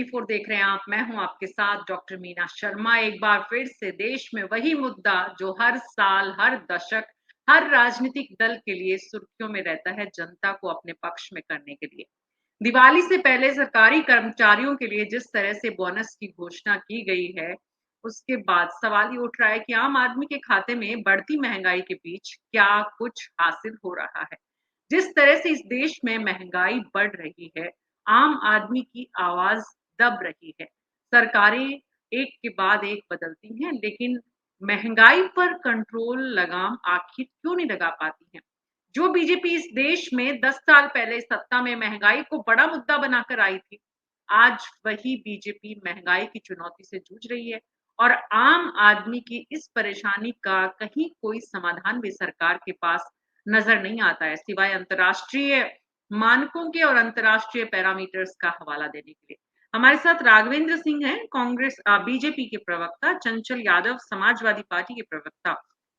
24 देख रहे हैं आप। मैं हूं आपके साथ डॉक्टर मीना शर्मा। एक बार फिर से देश में वही मुद्दा जो हर साल, हर दशक, हर राजनीतिक दल के लिए सुर्खियों में रहता है, जनता को अपने पक्ष में करने के लिए। दिवाली से पहले सरकारी कर्मचारियों के लिए जिस तरह से बोनस की घोषणा की गई है, उसके बाद सवाल ये उठ रहा है कि आम आदमी के खाते में बढ़ती महंगाई के बीच क्या कुछ हासिल हो रहा है। जिस तरह से इस देश में महंगाई बढ़ रही है, आम आदमी की आवाज दब रही है। सरकारें एक के बाद एक बदलती हैं, लेकिन महंगाई पर कंट्रोल लगाम आखिर क्यों नहीं लगा पाती है। जो बीजेपी इस देश में 10 साल पहले सत्ता में महंगाई को बड़ा मुद्दा बनाकर आई थी, आज वही बीजेपी महंगाई की चुनौती से जूझ रही है और आम आदमी की इस परेशानी का कहीं कोई समाधान भी सरकार के पास नजर नहीं आता है, सिवाय अंतर्राष्ट्रीय मानकों के और अंतर्राष्ट्रीय पैरामीटर्स का हवाला देने के लिए। हमारे साथ राघवेंद्र सिंह हैं, कांग्रेस बीजेपी के प्रवक्ता, चंचल यादव समाजवादी पार्टी के प्रवक्ता,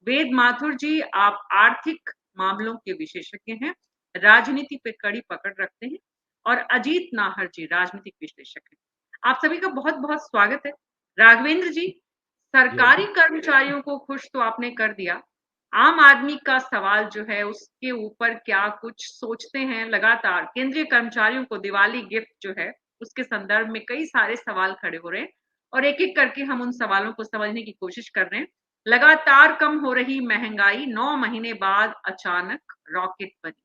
वेद माथुर जी आप आर्थिक मामलों के विशेषज्ञ हैं, राजनीति पे कड़ी पकड़ रखते हैं, और अजीत नाहर जी राजनीतिक विश्लेषक हैं। आप सभी का बहुत बहुत स्वागत है। राघवेंद्र जी, सरकारी कर्मचारियों को खुश तो आपने कर दिया, आम आदमी का सवाल जो है उसके ऊपर क्या कुछ सोचते हैं। लगातार केंद्रीय कर्मचारियों को दिवाली गिफ्ट जो है उसके संदर्भ में कई सारे सवाल खड़े हो रहे हैं और एक एक करके हम उन सवालों को समझने की कोशिश कर रहे हैं। लगातार कम हो रही महंगाई 9 महीने बाद अचानक रॉकेट बनी,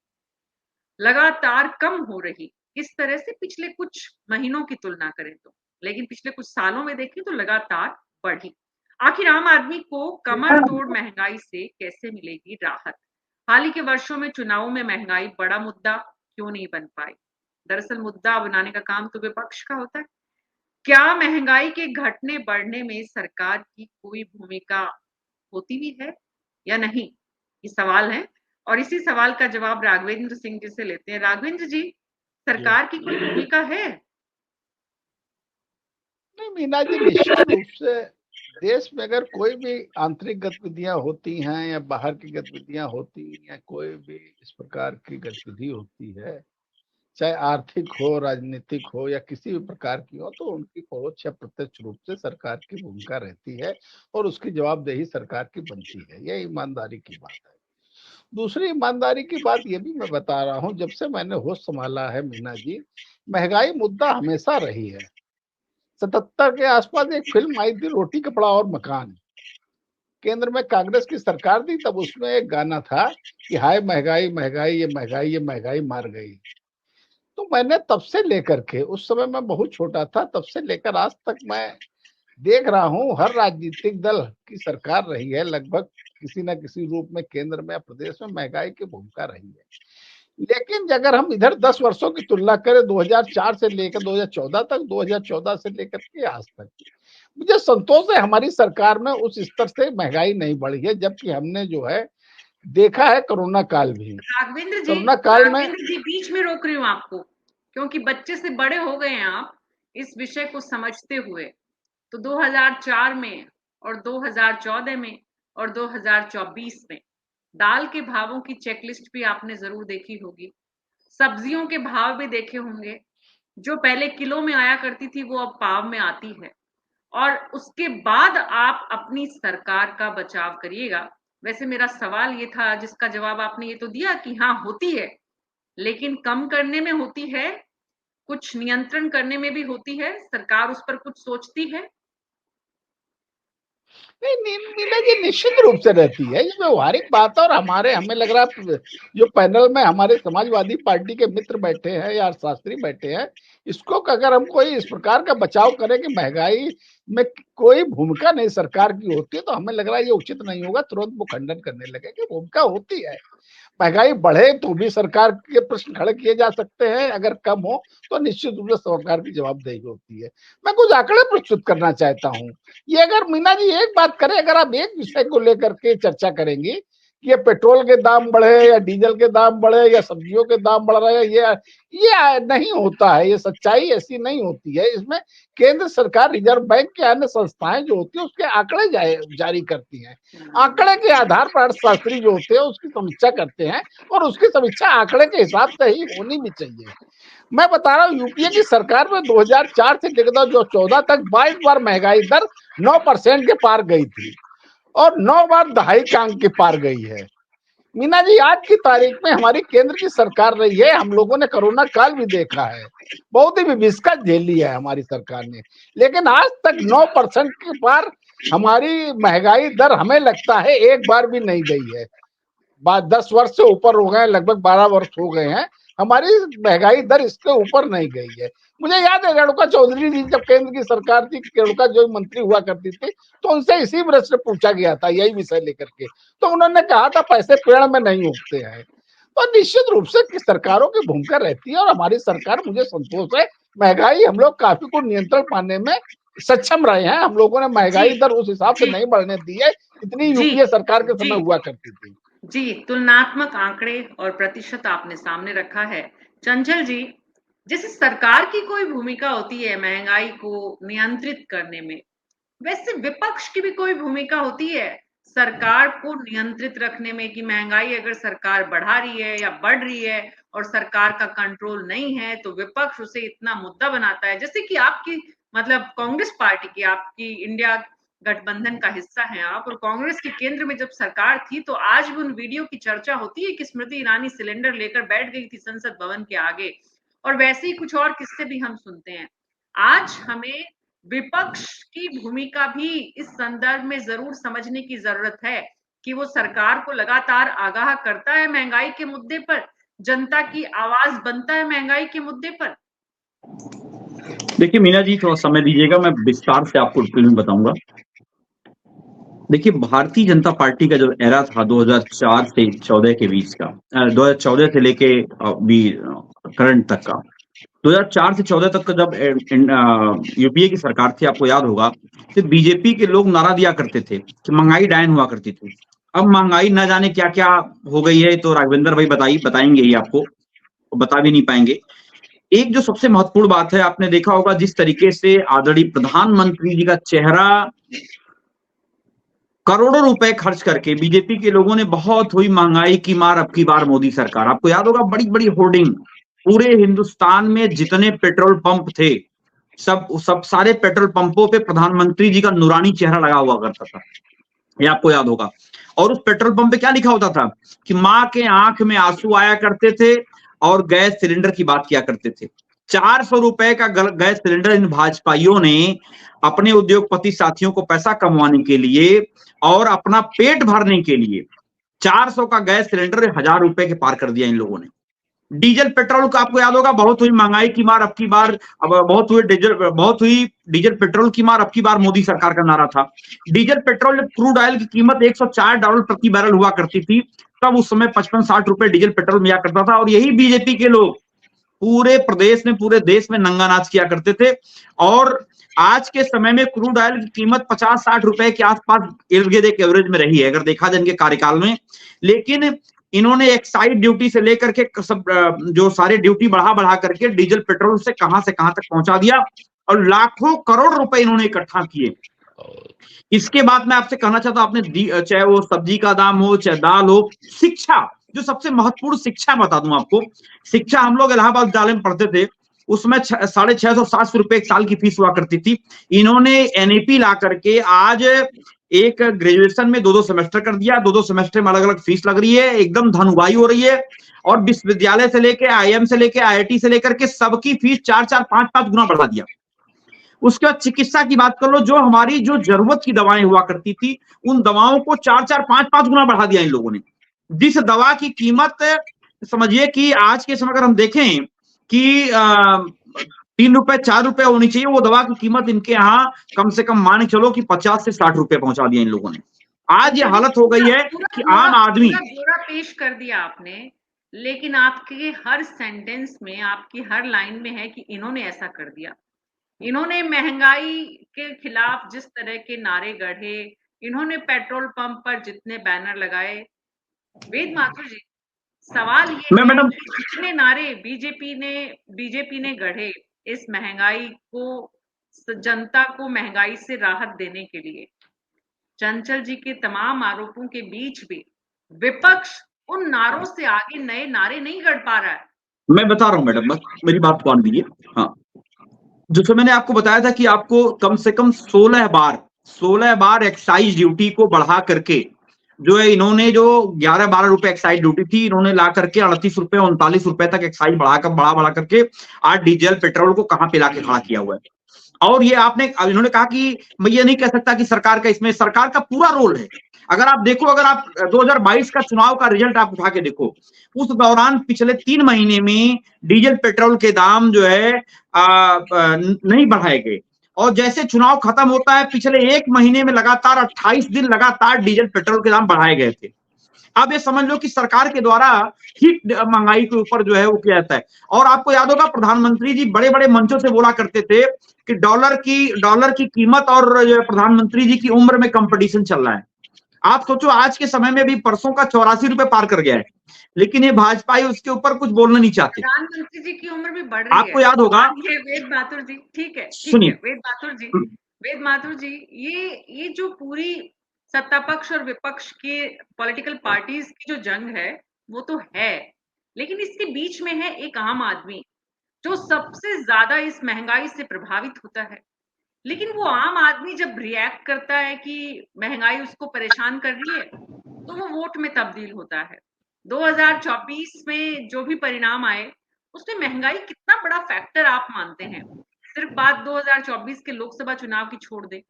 लगातार कम हो रही, इस तरह से पिछले कुछ महीनों की तुलना करें तो, लेकिन पिछले कुछ सालों में देखें तो लगातार बढ़ी। आखिर आम आदमी को कमर तोड़ महंगाई से कैसे मिलेगी राहत। हाल ही के वर्षों में चुनावों में महंगाई बड़ा मुद्दा क्यों नहीं बन पाई। दरअसल मुद्दा बनाने का काम तो विपक्ष का होता है। क्या महंगाई के घटने बढ़ने में सरकार की कोई भूमिका होती भी है या नहीं, ये सवाल है। और इसी सवाल का जवाब राघवेंद्र सिंह जी से लेते हैं। राघवेंद्र जी, सरकार की कोई भूमिका है? नहीं मीना जी, निश्चित रूप से देश में अगर कोई भी आंतरिक गतिविधियां होती हैं या बाहर की गतिविधियां होती या कोई भी इस प्रकार की गतिविधि होती है, चाहे आर्थिक हो, राजनीतिक हो या किसी भी प्रकार की हो, तो उनकी परोक्ष या प्रत्यक्ष रूप से सरकार की भूमिका रहती है और उसकी जवाबदेही सरकार की बनती है। यह ईमानदारी की बात है। दूसरी ईमानदारी की बात यह भी मैं बता रहा हूं, जब से मैंने होश संभाला है मीना जी, महंगाई मुद्दा हमेशा रही है। 77 के आसपास एक फिल्म आई थी, रोटी कपड़ा और मकान। केंद्र में कांग्रेस की सरकार थी, तब उसमें एक गाना था कि हाय महंगाई महंगाई ये महंगाई मार गई। तो मैंने तब से लेकर के, उस समय मैं बहुत छोटा था, तब से लेकर आज तक मैं देख रहा हूं हर राजनीतिक दल की सरकार रही है, लगभग किसी न किसी रूप में केंद्र में या प्रदेश में महंगाई की भूमिका रही है। लेकिन अगर हम इधर 10 वर्षों की तुलना करें, 2004 से लेकर 2014 तक, 2014 से लेकर के आज तक, मुझे संतोष है हमारी सरकार में उस स्तर से महंगाई नहीं बढ़ी है। जबकि हमने जो है देखा है कोरोना काल भी, राघवेंद्र जी, कोरोना काल में बीच में रोक रही हूँ आपको, क्योंकि बच्चे से बड़े हो गए हैं आप इस विषय को समझते हुए। तो 2004 में और 2014 में और 2024 में दाल के भावों की चेकलिस्ट भी आपने जरूर देखी होगी, सब्जियों के भाव भी देखे होंगे। जो पहले किलो में आया करती थी वो अब पाव में आती है, और उसके बाद आप अपनी सरकार का बचाव करिएगा। वैसे मेरा सवाल ये था जिसका जवाब आपने ये तो दिया कि हाँ होती है, लेकिन कम करने में होती है, कुछ नियंत्रण करने में भी होती है, सरकार उस पर कुछ सोचती है। नहीं, मीना जी, निश्चित रूप से रहती है, ये व्यवहारिक बात है। और हमें लग रहा है जो पैनल में हमारे समाजवादी पार्टी के मित्र बैठे हैं या शास्त्री बैठे हैं, इसको अगर हम कोई इस प्रकार का बचाव करें कि महंगाई में कोई भूमिका नहीं सरकार की होती है, तो हमें लग रहा है ये उचित नहीं होगा। तुरंत वो खंडन करने लगे कि भूमिका होती है। महंगाई बढ़े तो भी सरकार के प्रश्न खड़े किए जा सकते हैं, अगर कम हो तो निश्चित रूप से सरकार की जवाबदेही होती है। मैं कुछ आंकड़े प्रस्तुत करना चाहता हूं। ये अगर मीना जी एक बात करें, अगर आप एक विषय को लेकर के चर्चा करेंगे कि ये पेट्रोल के दाम बढ़े या डीजल के दाम बढ़े या सब्जियों के दाम बढ़ रहे हैं, ये नहीं होता है। ये सच्चाई ऐसी नहीं होती है। इसमें केंद्र सरकार, रिजर्व बैंक के अन्य संस्थाएं जो होती है उसके आंकड़े जारी करती हैं। आंकड़े के आधार पर अर्थशास्त्री जो होते हैं उसकी समीक्षा करते हैं, और उसकी समीक्षा आंकड़े के हिसाब से ही होनी भी चाहिए। मैं बता रहा हूँ यूपीए की सरकार में 2004 से लेकर जो 14 तक 22 बार महंगाई दर 9% के पार गई थी और 9 बार दहाई के अंक के पार गई है। मीना जी, आज की तारीख में हमारी केंद्र की सरकार रही है, हम लोगों ने कोरोना काल भी देखा है, बहुत ही विभिषिका झेली है हमारी सरकार ने, लेकिन आज तक 9% के पार हमारी महंगाई दर हमें लगता है एक बार भी नहीं गई है। 10 वर्ष से ऊपर हो गए, लगभग 12 वर्ष हो गए हैं, हमारी महंगाई दर इसके ऊपर नहीं गई है। मुझे याद है रेणुका चौधरी जी जब केंद्र की सरकार थी, रेणुका जो मंत्री हुआ करती थी, तो उनसे इसी प्रश्न पूछा गया था यही विषय लेकर के, तो उन्होंने कहा था पैसे पेड़ में नहीं उगते हैं। तो निश्चित रूप से सरकारों की भूमिका रहती है और हमारी सरकार, मुझे संतोष है, महंगाई हम लोग काफी को नियंत्रण पाने में सक्षम रहे हैं। हम लोगों ने जी, महंगाई दर उस हिसाब से जी, नहीं बढ़ने दी है जितनी जी, यूपीए सरकार के जी, समय हुआ करती थी। जी, तुलनात्मक आंकड़े और प्रतिशत आपने सामने रखा है। चंचल जी, जैसे सरकार की कोई भूमिका होती है महंगाई को नियंत्रित करने में, वैसे विपक्ष की भी कोई भूमिका होती है सरकार को नियंत्रित रखने में कि महंगाई अगर सरकार बढ़ा रही है या बढ़ रही है और सरकार का कंट्रोल नहीं है तो विपक्ष उसे इतना मुद्दा बनाता है। जैसे कि आपकी मतलब कांग्रेस पार्टी की, आपकी इंडिया गठबंधन का हिस्सा हैं आप, और कांग्रेस की केंद्र में जब सरकार थी तो आज भी उन वीडियो की चर्चा होती है कि स्मृति ईरानी सिलेंडर लेकर बैठ गई थी संसद भवन के आगे, और वैसे ही कुछ और किस्से भी हम सुनते हैं। आज हमें विपक्ष की भूमिका भी इस संदर्भ में जरूर समझने की जरूरत है कि वो सरकार को लगातार आगाह करता है महंगाई के मुद्दे पर, जनता की आवाज बनता है महंगाई के मुद्दे पर। देखिए मीना जी, थोड़ा समय दीजिएगा, मैं विस्तार से आपको डिटेल में बताऊंगा। देखिए, भारतीय जनता पार्टी का जो एरा था 2004 से 14 के बीच का, 2014 से लेके अभी करंट तक का, 2004 से 14 तक का जब यूपीए की सरकार थी, आपको याद होगा, तो बीजेपी के लोग नारा दिया करते थे कि महंगाई डायन हुआ करती थी। अब महंगाई न जाने क्या क्या हो गई है, तो राघवेंद्र भाई बताएंगे ही आपको, बता भी नहीं पाएंगे। एक जो सबसे महत्वपूर्ण बात है, आपने देखा होगा जिस तरीके से आदरणीय प्रधानमंत्री जी का चेहरा करोड़ों रुपए खर्च करके बीजेपी के लोगों ने बहुत हुई महंगाई की मार अब की बार मोदी सरकार, आपको याद होगा, बड़ी बड़ी होर्डिंग पूरे हिंदुस्तान में जितने पेट्रोल पंप थे, सब सारे पेट्रोल पंपों पे प्रधानमंत्री जी का नूरानी चेहरा लगा हुआ करता था, ये आपको याद होगा। और उस पेट्रोल पंप पे क्या लिखा होता था कि माँ के आंख में आंसू आया करते थे और गैस सिलेंडर की बात किया करते थे। 400 रुपए का गैस सिलेंडर इन भाजपाइयों ने अपने उद्योगपति साथियों को पैसा कमवाने के लिए और अपना पेट भरने के लिए 400 का गैस सिलेंडर 1000 रुपए के पार कर दिया इन लोगों ने। डीजल पेट्रोल का आपको याद होगा, बहुत हुई महंगाई की मार अब की बार, अब बहुत हुई डीजल पेट्रोल की मार अब की बार, मोदी सरकार का नारा था। डीजल पेट्रोल क्रूड ऑयल की कीमत $104 प्रति बैरल हुआ करती थी, तब उस समय 55-60 रुपए डीजल पेट्रोल मिला करता था, और यही बीजेपी के लोग पूरे प्रदेश में, पूरे देश में नंगा नाच किया करते थे। और आज के समय में क्रूड ऑयल की कीमत 50-60 रुपए के आसपास इर्द गिर्द एक एवरेज में रही है अगर देखा जाए इनके कार्यकाल में। लेकिन इन्होंने एक्साइड ड्यूटी से लेकर के सब जो सारे ड्यूटी बढ़ा बढ़ा करके डीजल पेट्रोल से कहां तक पहुंचा दिया, और लाखों करोड़ रुपए इन्होंने इकट्ठा किए। इसके बाद मैं आपसे कहना चाहता हूं, आपने चाहे वो सब्जी का दाम हो, चाहे दाल हो, शिक्षा, जो सबसे महत्वपूर्ण शिक्षा बता दूं आपको, शिक्षा हम लोग इलाहाबाद विद्यालय में पढ़ते थे, उसमें 650-700 रुपए एक साल की फीस हुआ करती थी। इन्होंने एनईपी ला करके आज एक ग्रेजुएशन में 2-2 सेमेस्टर कर दिया, 2-2 सेमेस्टर में अलग अलग फीस लग रही है, एकदम धन हो रही है। और विश्वविद्यालय से लेके आईएम से लेके आईआईटी से लेकर के सबकी फीस 4-4, 5-5 गुना बढ़ा दिया। उसके बाद चिकित्सा की बात कर लो, जो हमारी जो जरूरत की दवाएं हुआ करती थी, उन दवाओं को 4-4, 5-5 गुना बढ़ा दिया इन लोगों ने। जिस दवा की कीमत समझिए कि आज के समय अगर हम देखें कि 3 रुपए 4 रुपए होनी चाहिए, वो दवा की कीमत इनके यहाँ कम से कम मान चलो कि 50 से 60 रुपए पहुंचा दिया इन लोगों ने। आज ये हालत हो गई है कि आम आदमी, पूरा पेश कर दिया आपने, लेकिन आपके हर सेंटेंस में, आपकी हर लाइन में है कि इन्होंने ऐसा कर दिया। इन्होंने महंगाई के खिलाफ जिस तरह के नारे गढ़े, इन्होंने पेट्रोल पंप पर जितने बैनर लगाए, वेद माथुर जी, सवाल ये मैं है मैडम, कि जितने नारे बीजेपी ने गढ़े इस महंगाई को, जनता को महंगाई से राहत देने के लिए, चंचल जी के तमाम आरोपों के बीच भी विपक्ष उन नारों से आगे नए नारे नहीं गढ़ पा रहा है। मैं बता रहा हूं मैडम, बस मेरी बात मान लीजिए। हाँ, जो मैंने आपको बताया था कि आपको कम से कम 16 बार एक्साइज ड्यूटी को बढ़ा करके जो है इन्होंने जो 11-12 रुपए एक्साइज ड्यूटी थी, इन्होंने ला करके 38 रुपए 39 रुपए तक एक्साइज बढ़ा करके आज डीजल पेट्रोल को कहां पे लाके खड़ा किया हुआ है। और ये आपने, इन्होंने कहा कि मैं ये नहीं कह सकता कि सरकार का इसमें, सरकार का पूरा रोल है। अगर आप देखो, अगर आप 2022 का चुनाव का रिजल्ट आप उठा के देखो, उस दौरान पिछले 3 महीने में डीजल पेट्रोल के दाम जो है नहीं बढ़ाए गए, और जैसे चुनाव खत्म होता है पिछले 1 महीने में लगातार 28 दिन लगातार डीजल पेट्रोल के दाम बढ़ाए गए थे। आप ये समझ लो कि सरकार के द्वारा ही महंगाई के ऊपर जो है वो किया जाता है। और आपको याद होगा प्रधानमंत्री जी बड़े बड़े मंचों से बोला करते थे कि डॉलर की कीमत और प्रधानमंत्री जी की उम्र में कंपटीशन चल रहा है। आप सोचो आज के समय में भी परसों का 84 रुपए पार कर गया है, लेकिन ये भाजपा उसके ऊपर कुछ बोलना नहीं चाहते। प्रधानमंत्री जी की उम्र भी बढ़ रही है। आपको याद होगा, वेद माथुर जी, ठीक है, सुनिए, वेद माथुर जी, ये जो पूरी सत्ता पक्ष और विपक्ष के पॉलिटिकल पार्टीज की जो जंग है वो तो है, लेकिन इसके बीच में है एक आम आदमी जो सबसे ज्यादा इस महंगाई से प्रभावित होता है। लेकिन वो आम आदमी जब रिएक्ट करता है कि महंगाई उसको परेशान कर रही है, तो वो वोट में तब्दील होता है। 2024 में जो भी परिणाम आए, उसमें महंगाई कितना बड़ा फैक्टर आप मानते हैं? सिर्फ बात 2024 के लोकसभा चुनाव की छोड़ दें,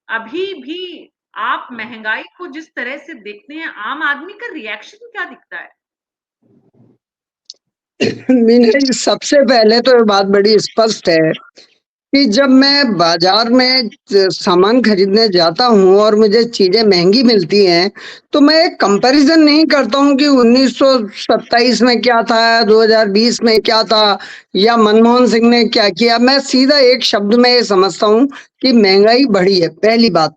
अभी भी आप महंगाई को जिस तरह से देखते हैं, आम आदमी का रिएक्शन क्या दिखता है? मीना जी, सबसे पहले तो ये बात बड़ी स्पष्ट है कि जब मैं बाजार में सामान खरीदने जाता हूँ और मुझे चीजें महंगी मिलती हैं, तो मैं एक कंपैरिजन नहीं करता हूँ कि 1927 में क्या था, 2020 में क्या था, या मनमोहन सिंह ने क्या किया। मैं सीधा एक शब्द में ये समझता हूँ कि महंगाई बढ़ी है, पहली बात।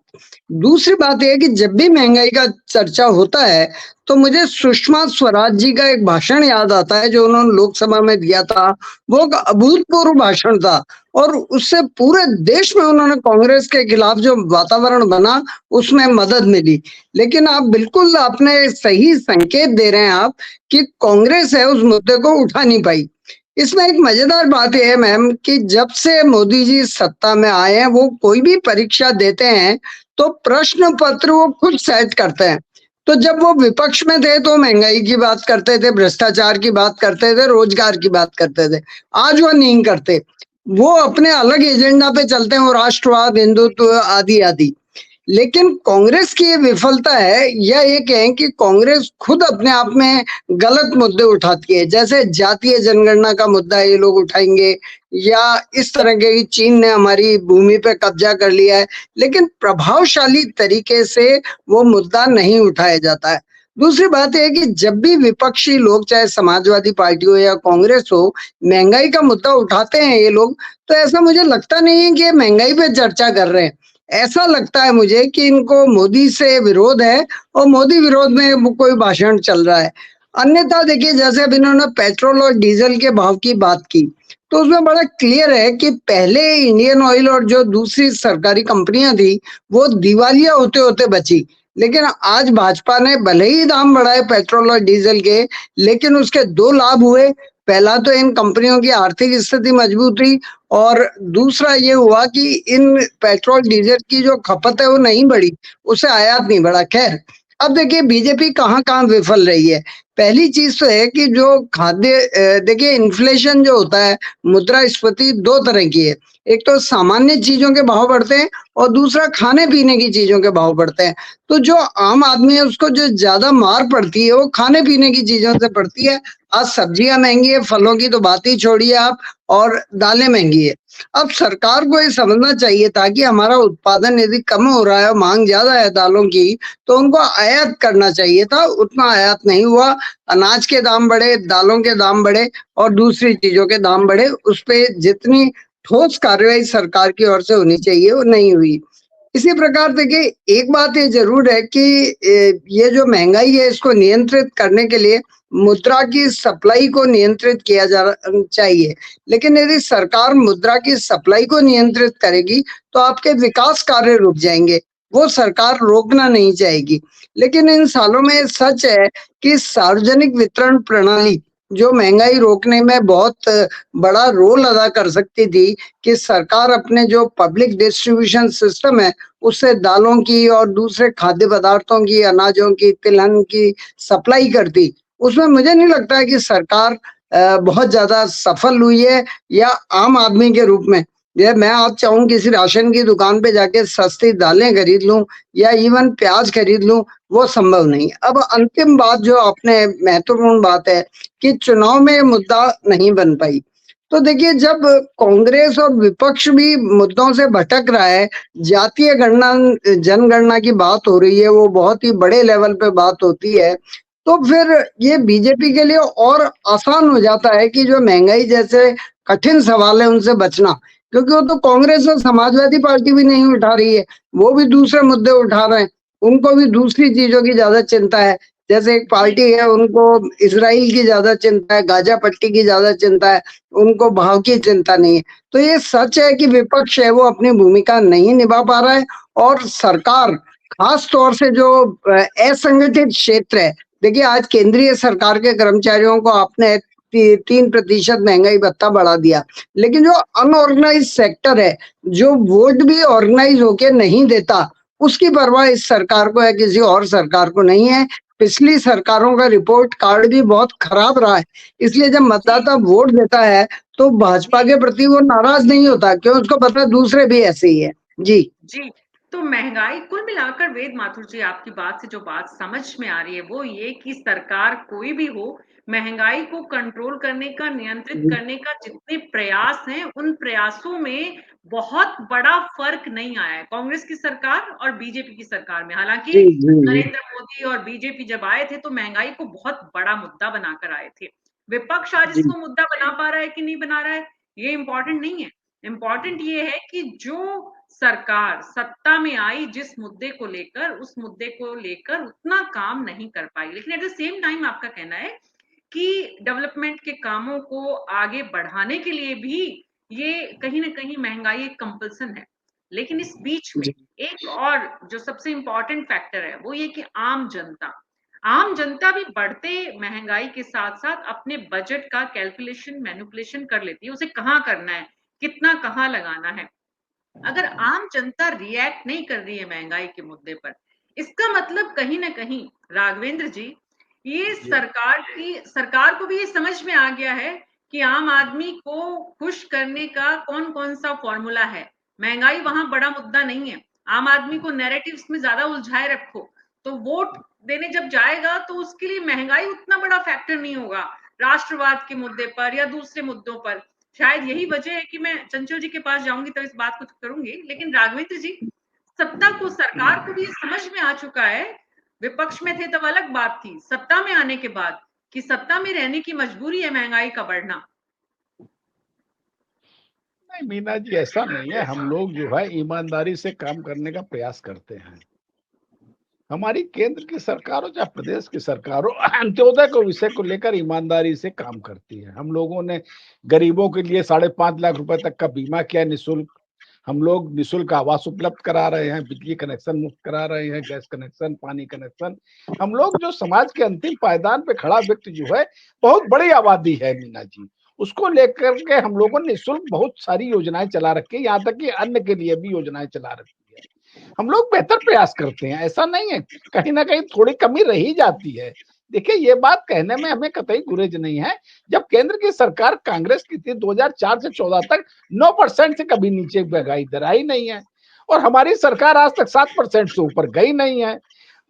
दूसरी बात यह है कि जब भी महंगाई का चर्चा होता है तो मुझे सुषमा स्वराज जी का एक भाषण याद आता है जो उन्होंने लोकसभा में दिया था। वो एक अभूतपूर्व भाषण था और उससे पूरे देश में उन्होंने कांग्रेस के खिलाफ जो वातावरण बना उसमें मदद मिली। लेकिन आप बिल्कुल आपने सही संकेत दे रहे हैं आप कि कांग्रेस है उस मुद्दे को उठा नहीं पाई। इसमें एक मजेदार बात यह है मैम कि जब से मोदी जी सत्ता में आए हैं, वो कोई भी परीक्षा देते हैं तो प्रश्न पत्र वो खुद सेट करते हैं। तो जब वो विपक्ष में थे तो महंगाई की बात करते थे, भ्रष्टाचार की बात करते थे, रोजगार की बात करते थे। आज वो नहीं करते, वो अपने अलग एजेंडा पे चलते हैं और राष्ट्रवाद, हिंदुत्व आदि आदि। लेकिन कांग्रेस की ये विफलता है या ये कहें कि कांग्रेस खुद अपने आप में गलत मुद्दे उठाती है। जैसे जातीय जनगणना का मुद्दा ये लोग उठाएंगे, या इस तरह के चीन ने हमारी भूमि पे कब्जा कर लिया है, लेकिन प्रभावशाली तरीके से वो मुद्दा नहीं उठाया जाता है। दूसरी बात यह है कि जब भी विपक्षी लोग, चाहे समाजवादी पार्टी हो या कांग्रेस हो, महंगाई का मुद्दा उठाते हैं ये लोग, तो ऐसा मुझे लगता नहीं है कि महंगाई पे चर्चा कर रहे हैं। ऐसा लगता है मुझे कि इनको मोदी से विरोध है और मोदी विरोध में कोई भाषण चल रहा है। अन्यथा देखिए, जैसे अब इन्होंने पेट्रोल और डीजल के भाव की बात की, तो उसमें बड़ा क्लियर है कि पहले इंडियन ऑयल और जो दूसरी सरकारी कंपनियां थी वो दिवालिया होते होते बची। लेकिन आज भाजपा ने भले ही दाम बढ़ाए पेट्रोल और डीजल के, लेकिन उसके दो लाभ हुए। पहला तो इन कंपनियों की आर्थिक स्थिति मजबूत हुई, और दूसरा ये हुआ कि इन पेट्रोल डीजल की जो खपत है वो नहीं बढ़ी, उससे आयात नहीं बढ़ा। खैर, अब देखिए बीजेपी कहाँ कहाँ विफल रही है। पहली चीज तो है कि जो खाद्य, देखिए इन्फ्लेशन जो होता है, मुद्रास्फीति दो तरह की है। एक तो सामान्य चीजों के भाव बढ़ते हैं और दूसरा खाने पीने की चीजों के भाव बढ़ते हैं। तो जो आम आदमी है उसको जो ज्यादा मार पड़ती है वो खाने पीने की चीजों से पड़ती है। आज सब्जियां महंगी है, फलों की तो बात ही छोड़िए आप, और दालें महंगी है। अब सरकार को ये समझना चाहिए था कि हमारा उत्पादन यदि कम हो रहा है, मांग ज्यादा है दालों की, तो उनको आयात करना चाहिए था। उतना आयात नहीं हुआ, अनाज के दाम बढ़े, दालों के दाम बढ़े और दूसरी चीजों के दाम बढ़े। उस पे जितनी ठोस कार्रवाई सरकार की ओर से होनी चाहिए वो नहीं हुई। इसी प्रकार देखिए, एक बात ये जरूर है कि ये जो महंगाई है इसको नियंत्रित करने के लिए मुद्रा की सप्लाई को नियंत्रित किया जाना चाहिए। लेकिन यदि सरकार मुद्रा की सप्लाई को नियंत्रित करेगी तो आपके विकास कार्य रुक जाएंगे, वो सरकार रोकना नहीं चाहेगी। लेकिन इन सालों में सच है कि सार्वजनिक वितरण प्रणाली जो महंगाई रोकने में बहुत बड़ा रोल अदा कर सकती थी कि सरकार अपने जो पब्लिक डिस्ट्रीब्यूशन सिस्टम है उससे दालों की और दूसरे खाद्य पदार्थों की, अनाजों की, तिलहन की सप्लाई करती। उसमें मुझे नहीं लगता है कि सरकार बहुत ज्यादा सफल हुई है, या आम आदमी के रूप में ये मैं आज चाहूँ किसी राशन की दुकान पे जाके सस्ती दालें खरीद लूं या इवन प्याज खरीद लूं, वो संभव नहीं। अब अंतिम बात जो आपने महत्वपूर्ण बात है कि चुनाव में मुद्दा नहीं बन पाई, तो देखिए जब कांग्रेस और विपक्ष भी मुद्दों से भटक रहा है, जातीय गणना जनगणना की बात हो रही है, वो बहुत ही बड़े लेवल पे बात होती है, तो फिर ये बीजेपी के लिए और आसान हो जाता है कि जो महंगाई जैसे कठिन सवाल है उनसे बचना, क्योंकि वो तो कांग्रेस और समाजवादी पार्टी भी नहीं उठा रही है, वो भी दूसरे मुद्दे उठा रहे हैं, उनको भी दूसरी चीजों की ज्यादा चिंता है। जैसे एक पार्टी है उनको इजराइल की ज्यादा चिंता है, गाजा पट्टी की ज्यादा चिंता है, उनको भाव की चिंता नहीं है। तो ये सच है कि विपक्ष है वो अपनी भूमिका नहीं निभा पा रहा है, और सरकार खास तौर से जो असंगठित क्षेत्र है, देखिए आज केंद्रीय सरकार के कर्मचारियों को आपने 3% महंगाई भत्ता बढ़ा दिया, लेकिन जो अनऑर्गेनाइज सेक्टर है, जो वोट भी ऑर्गेनाइज होके नहीं देता, उसकी परवाह इस सरकार को है, किसी और सरकार को नहीं है। पिछली सरकारों का रिपोर्ट कार्ड भी बहुत खराब रहा है, इसलिए जब मतदाता वोट देता है तो भाजपा के प्रति वो नाराज नहीं होता, क्यों उसको पता है दूसरे भी ऐसे ही है। जी जी, तो महंगाई कुल मिलाकर वेद माथुर जी आपकी बात से जो बात समझ में आ रही है वो ये कि सरकार कोई भी हो, महंगाई को कंट्रोल करने का, नियंत्रित करने का जितने प्रयास हैं उन प्रयासों में बहुत बड़ा फर्क नहीं आया है कांग्रेस की सरकार और बीजेपी की सरकार में। हालांकि नरेंद्र मोदी और बीजेपी जब आए थे तो महंगाई को बहुत बड़ा मुद्दा बनाकर आए थे। विपक्ष आज इसको मुद्दा बना पा रहा है कि नहीं बना रहा है ये इम्पोर्टेंट नहीं है। इम्पोर्टेंट ये है कि जो सरकार सत्ता में आई जिस मुद्दे को लेकर, उस मुद्दे को लेकर उतना काम नहीं कर पाई। लेकिन एट द सेम टाइम आपका कहना है कि डेवलपमेंट के कामों को आगे बढ़ाने के लिए भी ये कहीं ना कहीं महंगाई एक कंपल्सन है। लेकिन इस बीच में एक और जो सबसे इंपॉर्टेंट फैक्टर है वो ये कि आम जनता भी बढ़ते महंगाई के साथ साथ अपने बजट का कैलकुलेशन, मैनिपुलेशन कर लेती है, उसे कहाँ करना है, कितना कहाँ लगाना है। अगर आम जनता रिएक्ट नहीं कर रही है महंगाई के मुद्दे पर, इसका मतलब कहीं ना कहीं राघवेंद्र जी ये सरकार को भी ये समझ में आ गया है कि आम आदमी को खुश करने का कौन कौन सा फॉर्मूला है। महंगाई वहां बड़ा मुद्दा नहीं है, आम आदमी को नैरेटिव्स में ज्यादा उलझाए रखो तो वोट देने जब जाएगा तो उसके लिए महंगाई उतना बड़ा फैक्टर नहीं होगा राष्ट्रवाद के मुद्दे पर या दूसरे मुद्दों पर। शायद यही वजह है कि मैं चंचल जी के पास जाऊंगी तब इस बात को करूंगी। लेकिन राघवेंद्र जी, सत्ता को, सरकार को भी ये समझ में आ चुका है, विपक्ष में थे तब अलग बात थी, सत्ता में आने के बाद कि सत्ता में रहने की मजबूरी है महंगाई का बढ़ना। नहीं मीना जी, ऐसा नहीं है। हम लोग जो है ईमानदारी से काम करने का प्रयास करते हैं। हमारी केंद्र की सरकार हो चाहे प्रदेश की सरकार हो, अंत्योदय को विषय को लेकर ईमानदारी से काम करती है। हम लोगों ने गरीबों के लिए 5.5 लाख रुपए तक का बीमा किया निःशुल्क। हम लोग निःशुल्क आवास उपलब्ध करा रहे हैं, बिजली कनेक्शन मुफ्त करा रहे हैं, गैस कनेक्शन, पानी कनेक्शन। हम लोग जो समाज के अंतिम पायदान पे खड़ा व्यक्ति जो है, बहुत बड़ी आबादी है मीना जी, उसको लेकर के हम लोगों ने निःशुल्क बहुत सारी योजनाएं चला रखी है, यहाँ तक कि अन्न के लिए भी योजनाएं चला रखी है। हम लोग बेहतर प्रयास करते हैं, ऐसा नहीं है। कहीं ना कहीं थोड़ी कमी रही जाती है। देखिए ये बात कहने में हमें कतई गुरेज नहीं है। जब केंद्र की सरकार कांग्रेस की थी 2004 से 14 तक 9% से कभी नीचे महंगाई दर आई नहीं है, और हमारी सरकार आज तक 7% से ऊपर गई नहीं है।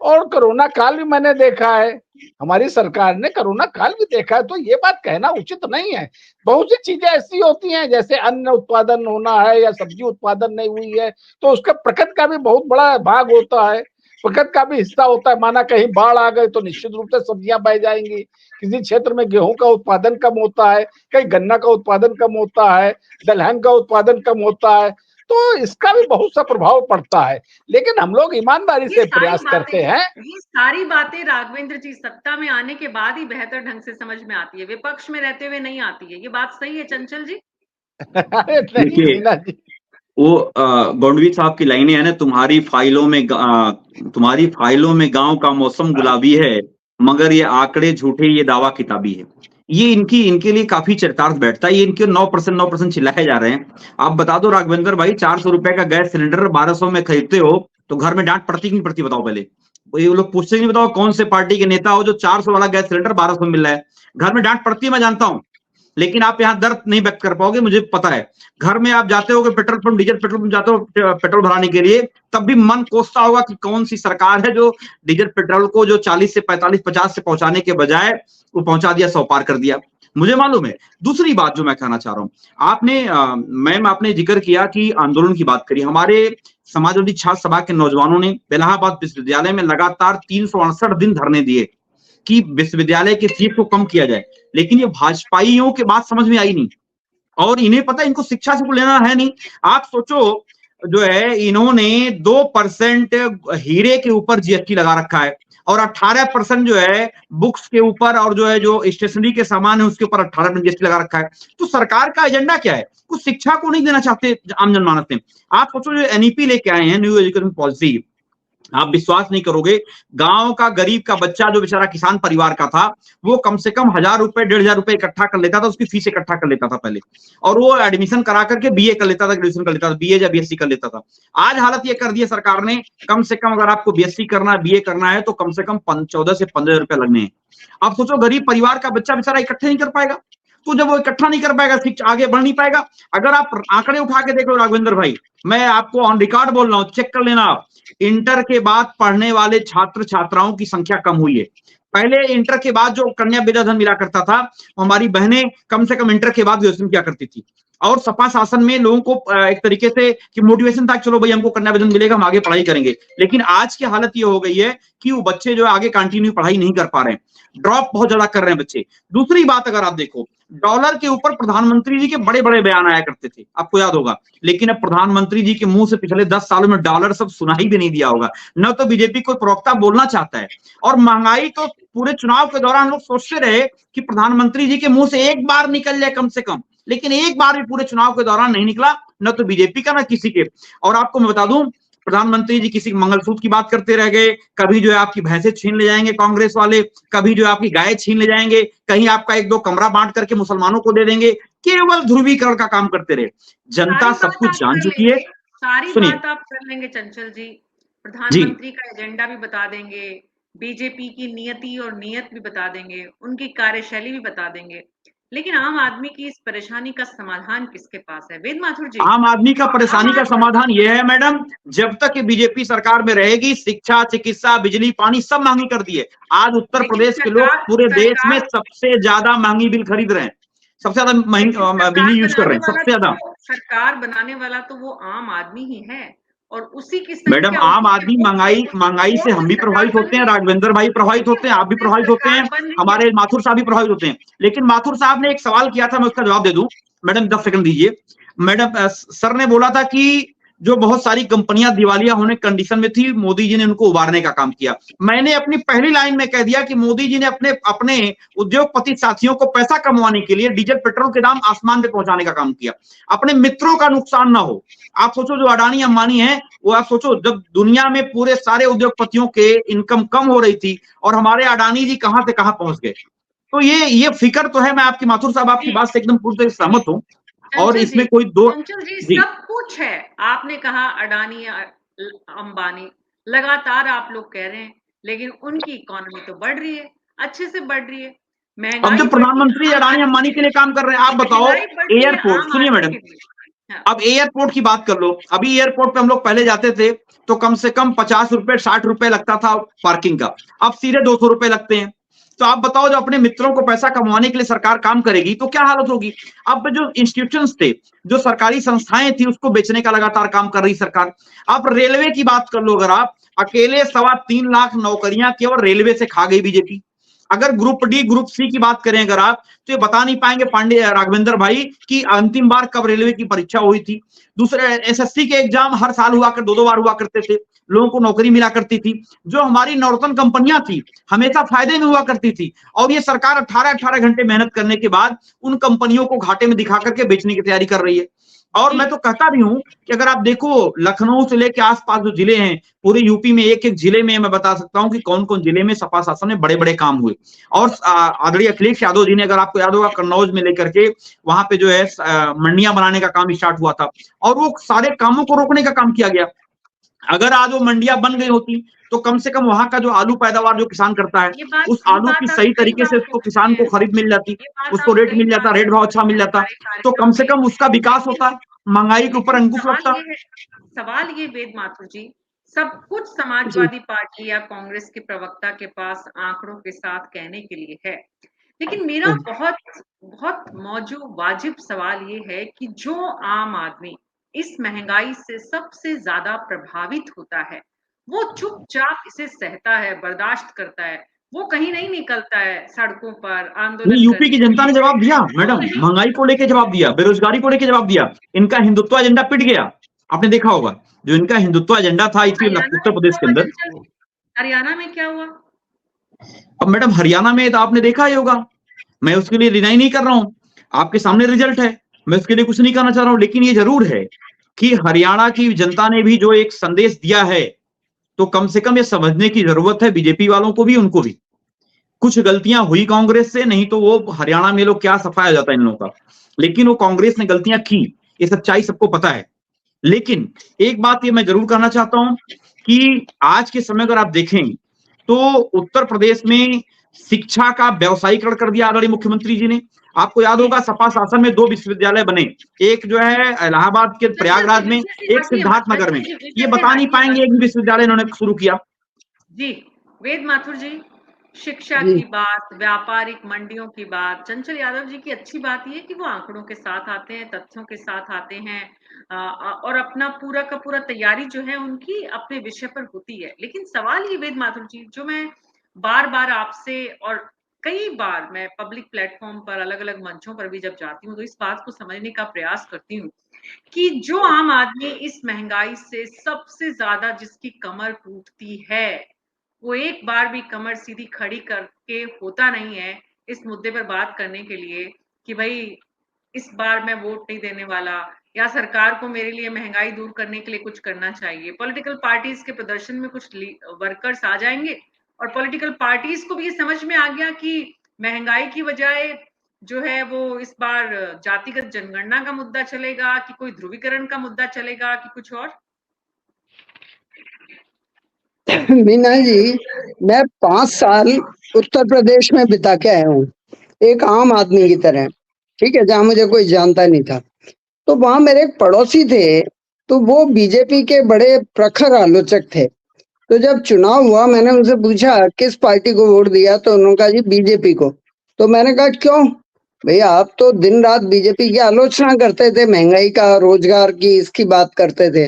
और कोरोना काल भी मैंने देखा है, हमारी सरकार ने कोरोना काल भी देखा है, तो ये बात कहना उचित नहीं है। बहुत सी चीजें ऐसी होती हैं, जैसे अन्न उत्पादन होना है या सब्जी उत्पादन नहीं हुई है, तो उसका प्रकृति का भी बहुत बड़ा भाग होता है, प्रकृति का भी हिस्सा होता है। माना कहीं बाढ़ आ गई तो निश्चित रूप से सब्जियां बह जाएंगी, किसी क्षेत्र में गेहूं का उत्पादन कम होता है, कहीं गन्ना का उत्पादन कम होता है, दलहन का उत्पादन कम होता है, तो इसका भी बहुत सा प्रभाव पड़ता है। लेकिन हम लोग ईमानदारी से प्रयास करते हैं। ये सारी बातें राघवेंद्र जी सत्ता में आने के बाद ही बेहतर ढंग से समझ में आती है, विपक्ष में रहते हुए नहीं आती है। ये बात सही है चंचल जी? देखिए वो गौंडवी साहब की लाइनें है ना, तुम्हारी फाइलों में गांव का मौसम गुलाबी है, मगर ये आंकड़े झूठे, ये दावा किताबी है। ये इनके लिए काफी चरितार्थ बैठता है। ये इनके 9% चिल्लाए जा रहे हैं। आप बता दो राघवेंद्र भाई, 400 रुपए का गैस सिलेंडर 1200 में खरीदते हो तो घर में डांट पड़ती कि नहीं पड़ती, बताओ पहले। ये लोग पूछते नहीं, बताओ कौन से पार्टी के नेता हो जो 400 वाला गैस सिलेंडर 1200 में मिल रहा है, घर में डांट पड़ती है, मैं जानता हूं। लेकिन आप यहाँ दर्द नहीं व्यक्त कर पाओगे, मुझे पता है। घर में आप जाते हो petrol pump, diesel petrol pump जाते हो पेट्रोल भराने के लिए, तब भी मन कोसता होगा कि कौन सी सरकार है जो डीजल पेट्रोल को जो 40 से 45 50 से पहुंचाने के बजाय वो पहुंचा दिया, 100 पार कर दिया। मुझे मालूम है। दूसरी बात जो मैं कहना चाह रहा हूं, आपने मैम आपने जिक्र किया कि आंदोलन की बात करी। हमारे समाजवादी छात्र सभा के नौजवानों ने इलाहाबाद विश्वविद्यालय में लगातार 368 दिन धरने दिए कि विश्वविद्यालय की फीस को कम किया जाए, लेकिन ये भाजपाइयों के बात समझ में आई नहीं। और इन्हें पता है इनको शिक्षा से कुछ लेना है नहीं। आप सोचो जो है इन्होंने 2% हीरे के ऊपर जीएसटी लगा रखा है और 18% जो है बुक्स के ऊपर और जो है जो स्टेशनरी के सामान है उसके ऊपर 18% जीएसटी लगा रखा है। तो सरकार का एजेंडा क्या है? कुछ शिक्षा को नहीं देना चाहते आम जनमानस में। आप सोचो जो एनईपी लेके आए हैं, न्यू एजुकेशन पॉलिसी, आप विश्वास नहीं करोगे, गांव का गरीब का बच्चा जो बेचारा किसान परिवार का था, वो कम से कम 1000 रुपए 1500 रुपए इकट्ठा कर लेता था, उसकी फीस इकट्ठा कर लेता था पहले, और वो एडमिशन करा करके बीए कर लेता था, ग्रेजुएशन कर लेता था, बीए या बीएससी कर लेता था। आज हालत ये कर दी है सरकार ने, कम से कम अगर आपको बीएससी करना है, बीए करना है, तो कम से कम 14 से 15 रुपए लगने हैं। आप सोचो गरीब परिवार का बच्चा बेचारा इकट्ठा नहीं कर पाएगा, तो जब वो इकट्ठा नहीं कर पाएगा, शिक्षा आगे बढ़ नहीं पाएगा। अगर आप आंकड़े उठा के देखो राघवेंद्र भाई, मैं आपको ऑन रिकॉर्ड बोल रहा हूं, चेक कर लेना आप, इंटर के बाद पढ़ने वाले छात्र छात्राओं की संख्या कम हुई है। पहले इंटर के बाद जो कन्या विद्याधन मिला करता था, हमारी बहनें कम से कम इंटर के बाद ग्रेजुएशन किया करती थी, और सपा शासन में लोगों को एक तरीके से कि मोटिवेशन था, चलो भाई हमको कन्या विद्याधन मिलेगा, हम आगे पढ़ाई करेंगे। लेकिन आज की हालत ये हो गई है कि वो बच्चे जो आगे कंटिन्यू पढ़ाई नहीं कर पा रहे हैं, ड्रॉप बहुत ज्यादा कर रहे हैं बच्चे। दूसरी बात, अगर आप देखो, डॉलर के ऊपर प्रधानमंत्री जी के बड़े बड़े बयान आया करते थे, आपको याद होगा, लेकिन अब प्रधानमंत्री जी के मुंह से पिछले 10 सालों में डॉलर सब सुनाई भी नहीं दिया होगा, न तो बीजेपी कोई प्रवक्ता बोलना चाहता है। और महंगाई तो पूरे चुनाव के दौरान लोग सोचते रहे कि प्रधानमंत्री जी के मुंह से एक बार निकल जाए कम से कम, लेकिन एक बार भी पूरे चुनाव के दौरान नहीं निकला, न तो बीजेपी का न किसी के। और आपको मैं बता दूं, प्रधानमंत्री जी किसी मंगलसूत्र की बात करते रह गए, कभी जो है आपकी भैंसे छीन ले जाएंगे कांग्रेस वाले, कभी जो है आपकी गाय छीन ले जाएंगे, कहीं आपका 1-2 कमरा बांट करके मुसलमानों को दे देंगे, केवल ध्रुवीकरण का काम करते रहे। जनता सब कुछ जान चुकी है। सारी बात आप कर लेंगे चंचल जी, प्रधानमंत्री का एजेंडा भी बता देंगे, बीजेपी की नियति और नियत भी बता देंगे, उनकी कार्यशैली भी बता देंगे, लेकिन आम आदमी की इस परेशानी का समाधान किसके पास है? वेद माथुर जी, आम आदमी का परेशानी का समाधान यह है मैडम, जब तक बीजेपी सरकार में रहेगी, शिक्षा, चिकित्सा, बिजली, पानी सब महंगी कर दिए। आज उत्तर प्रदेश के लोग पूरे देश में सबसे ज्यादा महंगी बिल खरीद रहे हैं, सबसे ज्यादा महंगी बिजली यूज कर रहे हैं, सबसे ज्यादा। सरकार बनाने वाला तो वो आम आदमी ही है, और उसी की मैडम आम आदमी महंगाई से हम भी प्रभावित होते हैं, राघवेंद्र भाई प्रभावित होते हैं, आप भी प्रभावित होते हैं, हमारे माथुर साहब भी प्रभावित होते हैं। लेकिन माथुर साहब ने एक सवाल किया था, मैं उसका जवाब दे दूं। मैडम 10 सेकंड दीजिए। मैडम सर ने बोला था कि जो बहुत सारी कंपनियां दिवालिया होने कंडीशन में थी, मोदी जी ने उनको उबारने का काम किया। मैंने अपनी पहली लाइन में कह दिया कि मोदी जी ने अपने उद्योगपति साथियों को पैसा कमवाने के लिए डीजल पेट्रोल के दाम आसमान पे पहुंचाने का काम किया, अपने मित्रों का नुकसान ना हो। आप सोचो जो अडानी अंबानी है, वो आप सोचो जब दुनिया में पूरे सारे उद्योगपतियों के इनकम कम हो रही थी, और हमारे अडानी जी कहां से कहां पहुंच गए। तो ये फिक्र तो है। मैं आपकी माथुर साहब आपकी बात से एकदम पूरी तरह सहमत हूँ, और इसमें कोई दो जी सब कुछ है। आपने कहा अडानी अंबानी, लगातार आप लोग कह रहे हैं, लेकिन उनकी इकोनॉमी तो बढ़ रही है, अच्छे से बढ़ रही है। अब जो प्रधानमंत्री अडानी अंबानी के लिए काम कर रहे हैं, आप बताओ एयरपोर्ट, सुनिए मैडम, अब एयरपोर्ट की बात कर लो। अभी एयरपोर्ट पे हम लोग पहले जाते थे तो कम से कम 50 रुपए 60 रुपए लगता था पार्किंग का, अब सीधे 200 रुपए लगते हैं। तो आप बताओ, जो अपने मित्रों को पैसा कमाने के लिए सरकार काम करेगी तो क्या हालत होगी। अब जो इंस्टीट्यूशंस थे, जो सरकारी संस्थाएं थी, उसको बेचने का लगातार काम कर रही सरकार। अब रेलवे की बात कर लो, अगर आप अकेले 3.25 लाख नौकरियां केवल रेलवे से खा गई बीजेपी। अगर ग्रुप डी ग्रुप सी की बात करें अगर आप, तो ये बता नहीं पाएंगे पांडे राघवेंद्र भाई कि अंतिम बार कब रेलवे की परीक्षा हुई थी। दूसरे एसएससी के एग्जाम हर साल हुआ कर 2-2 बार हुआ करते थे, लोगों को नौकरी मिला करती थी। जो हमारी नवरत्न कंपनियां थी हमेशा फायदे में हुआ करती थी, और ये सरकार 18-18 घंटे मेहनत करने के बाद उन कंपनियों को घाटे में दिखा करके बेचने की तैयारी कर रही है। और मैं तो कहता भी हूं कि अगर आप देखो लखनऊ से लेके आसपास जो जिले हैं, पूरे यूपी में एक एक जिले में मैं बता सकता हूं कि कौन कौन जिले में सपा शासन में बड़े बड़े काम हुए। और आदरणीय अखिलेश यादव जी ने, अगर आपको याद होगा, कन्नौज में लेकर के वहां पे जो है मंडियां बनाने का काम स्टार्ट हुआ था, और वो सारे कामों को रोकने का काम किया गया। अगर आज वो मंडियां बन गई होती तो कम से कम वहां का जो आलू पैदावार जो किसान करता है, उस आलू की सही तरीके से उसको किसान को खरीद मिल जाती, उसको रेट मिल जाता, रेट भाव अच्छा मिल जाता, तो कम से कम उसका विकास होता, महंगाई के ऊपर अंकुश लगता। सवाल ये वेद माथुर जी, सब कुछ समाजवादी पार्टी या कांग्रेस के प्रवक्ता के पास आंकड़ों के साथ कहने के लिए है, लेकिन मेरा बहुत मौजूद वाजिब सवाल ये है कि जो आम आदमी इस महंगाई से सबसे ज्यादा प्रभावित होता है, वो चुपचाप इसे सहता है, बर्दाश्त करता है, वो कहीं नहीं निकलता है सड़कों पर आंदोलन। यूपी की जनता ने जवाब दिया मैडम, महंगाई को लेके जवाब दिया, बेरोजगारी को लेके जवाब दिया, इनका हिंदुत्व एजेंडा पिट गया। आपने देखा होगा जो इनका हिंदुत्व एजेंडा था इसी उत्तर प्रदेश के अंदर। हरियाणा में क्या हुआ? अब मैडम हरियाणा में तो आपने देखा ही होगा, मैं उसके लिए डिनाई नहीं कर रहा हूं, आपके सामने रिजल्ट है, मैं उसके लिए कुछ नहीं करना चाह रहा हूं, लेकिन ये जरूर है कि हरियाणा की जनता ने भी जो एक संदेश दिया है, तो कम से कम ये समझने की जरूरत है बीजेपी वालों को भी, उनको भी कुछ गलतियां हुई कांग्रेस से, नहीं तो वो हरियाणा में लोग क्या सफाया जाता है इन लोगों का, लेकिन वो कांग्रेस ने गलतियां की, ये सच्चाई सबको पता है। लेकिन एक बात ये मैं जरूर कहना चाहता हूं कि आज के समय अगर आप देखें तो उत्तर प्रदेश में शिक्षा का व्यवसायीकरण कर दिया आदरणीय मुख्यमंत्री जी ने। आपको याद होगा सपा शासन में 2 विश्वविद्यालय बने, एक जो है इलाहाबाद के प्रयागराज में, एक सिद्धार्थनगर में। ये बता नहीं पाएंगे एक भी विश्वविद्यालय इन्होंने शुरू किया। जी वेद माथुर जी, शिक्षा की बात, व्यापारिक मंडियों की बात, चंचल यादव जी की अच्छी बात ये कि वो आंकड़ों के साथ आते हैं, तथ्यों के साथ आते हैं, और अपना पूरा का पूरा तैयारी जो है उनकी अपने विषय पर होती है। लेकिन सवाल ये वेद माथुर जी, जो मैं बार बार आपसे और कई बार मैं पब्लिक प्लेटफॉर्म पर अलग अलग मंचों पर भी जब जाती हूँ तो इस बात को समझने का प्रयास करती हूँ कि जो आम आदमी इस महंगाई से सबसे ज्यादा जिसकी कमर टूटती है, वो एक बार भी कमर सीधी खड़ी करके होता नहीं है इस मुद्दे पर बात करने के लिए कि भाई इस बार मैं वोट नहीं देने वाला, या सरकार को मेरे लिए महंगाई दूर करने के लिए कुछ करना चाहिए। पॉलिटिकल पार्टीज के प्रदर्शन में कुछ वर्कर्स आ जाएंगे और पॉलिटिकल पार्टीज को भी ये समझ में आ गया कि महंगाई की बजाय जो है वो इस बार जातिगत जनगणना का मुद्दा चलेगा, कि कोई ध्रुवीकरण का मुद्दा चलेगा, कि कुछ और। मीना जी, मैं 5 साल उत्तर प्रदेश में बिता के आया हूँ एक आम आदमी की तरह, ठीक है, जहाँ मुझे कोई जानता नहीं था। तो वहां मेरे एक पड़ोसी थे, तो वो बीजेपी के बड़े प्रखर आलोचक थे। तो जब चुनाव हुआ मैंने उनसे पूछा किस पार्टी को वोट दिया, तो उन्होंने कहा जी बीजेपी को। तो मैंने कहा क्यों भैया, आप तो दिन रात बीजेपी की आलोचना करते थे, महंगाई का, रोजगार की, इसकी बात करते थे।